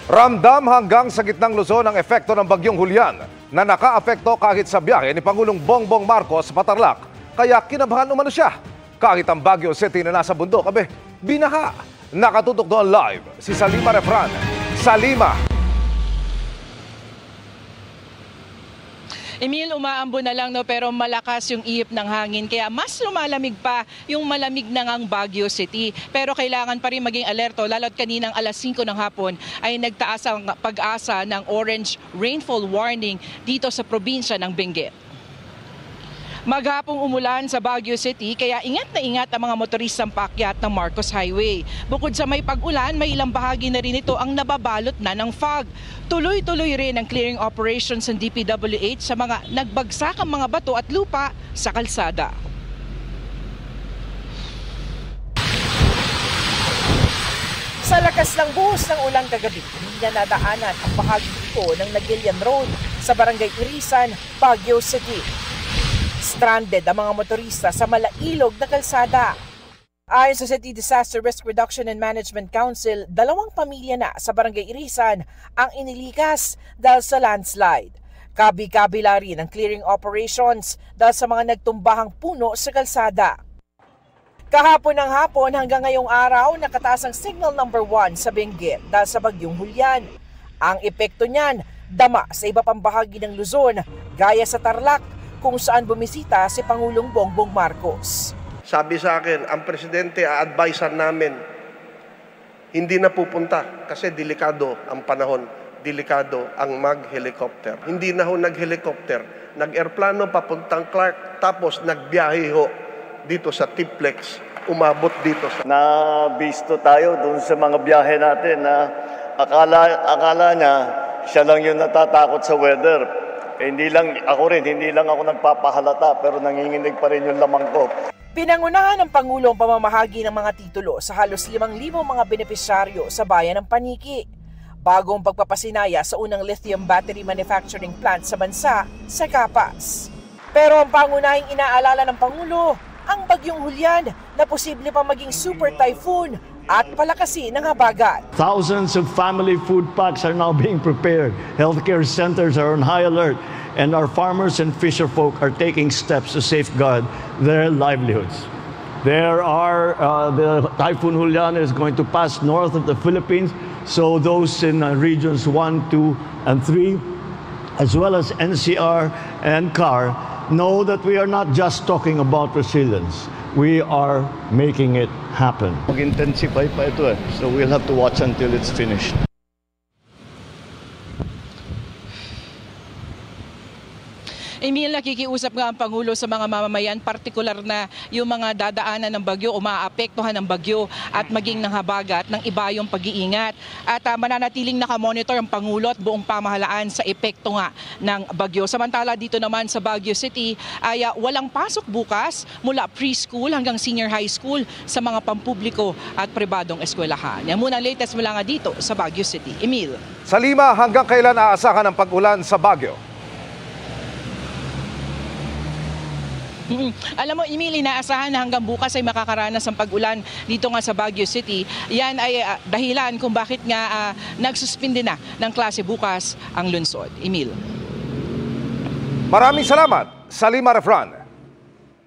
Ramdam hanggang sa gitnang Luzon ang epekto ng bagyong Julian na nakaapekto kahit sa biyahe ni Pangulong Bongbong Marcos sa Tarlac. Kaya kinabahan umano siya. Kahit ang Baguio City na nasa bundok, binaha. Nakatutok doon live si Salima Refran. Salima. Emil, umaambo na lang pero malakas yung ihip ng hangin kaya mas lumalamig pa yung malamig na ngang Baguio City. Pero kailangan pa rin maging alerto lalo't kaninang alas 5 ng hapon ay nagtaas ang pag-asa ng orange rainfall warning dito sa probinsya ng Benguet. Maghapong umulan sa Baguio City kaya ingat na ingat ang mga motoristang paakyat ng Marcos Highway. Bukod sa may pag-ulan, may ilang bahagi na rin ito ang nababalot na ng fog. Tuloy-tuloy rin ang clearing operations ng DPWH sa mga nagbagsakang mga bato at lupa sa kalsada. Sa lakas ng buhos ng ulang kagabi, hindi na nadaanan ang bahagi ito ng Nagilian Road sa Barangay Irisan, Baguio City. Stranded ang mga motorista sa malailog na kalsada. Ayon sa City Disaster Risk Reduction and Management Council, 2 pamilya na sa Barangay Irisan ang inilikas dahil sa landslide. Kabi-kabila rin ang clearing operations dahil sa mga nagtumbahang puno sa kalsada. Kahapon ng hapon hanggang ngayong araw, nakataas ang signal number 1 sa Benguet dahil sa bagyong Julian. Ang epekto niyan, dama sa iba pang bahagi ng Luzon, gaya sa Tarlac, kung saan bumisita si Pangulong Bongbong Marcos. Sabi sa akin, ang presidente a-advisean namin, hindi na pupunta kasi delikado ang panahon, delikado ang mag-helicopter. Hindi na ho nag-helicopter, nag-airplano papuntang Clark, tapos nagbiyahe ho dito sa Tiplex, umabot dito sa... Nabisto tayo dun sa mga biyahe natin na akala niya siya lang yung natatakot sa weather. Hindi lang ako nagpapahalata pero nanginginig pa rin yung lamang ko. Pinangunahan ng Pangulo ang pamamahagi ng mga titulo sa halos 5,000 mga benepisyaryo sa bayan ng Paniki. Bagong pagpapasinaya sa unang lithium battery manufacturing plant sa bansa, sa Capas. Pero ang pangunahing inaalala ng Pangulo, ang bagyong Julian na posible pa maging super typhoon at palakasin ng habagat. Thousands of family food packs are now being prepared. Healthcare centers are on high alert, and our farmers and fisher folk are taking steps to safeguard their livelihoods. The Typhoon Julian is going to pass north of the Philippines, so those in regions 1, 2, and 3, as well as NCR and CAR, know that we are not just talking about resilience. We are making it happen. Mag-intensify pa ito so we'll have to watch until it's finished. Emil, nakikiusap nga ang Pangulo sa mga mamamayan, partikular na yung mga dadaanan ng bagyo o maapektuhan ng bagyo at maging ng habagat ng iba yung pag-iingat. At mananatiling nakamonitor ang Pangulo at buong pamahalaan sa epekto nga ng bagyo. Samantala dito naman sa Baguio City ay walang pasok bukas mula preschool hanggang senior high school sa mga pampubliko at pribadong eskwelahan. Yan muna ang latest mula nga dito sa Baguio City. Emil. Salima, hanggang kailan aasahan ang pag-ulan sa Baguio? Alam mo, Emil, inaasahan na hanggang bukas ay makakaranas ang pag-ulan dito nga sa Baguio City. Yan ay dahilan kung bakit nga nagsuspinde na ng klase bukas ang lungsod. Emil. Maraming salamat, Salima Refran.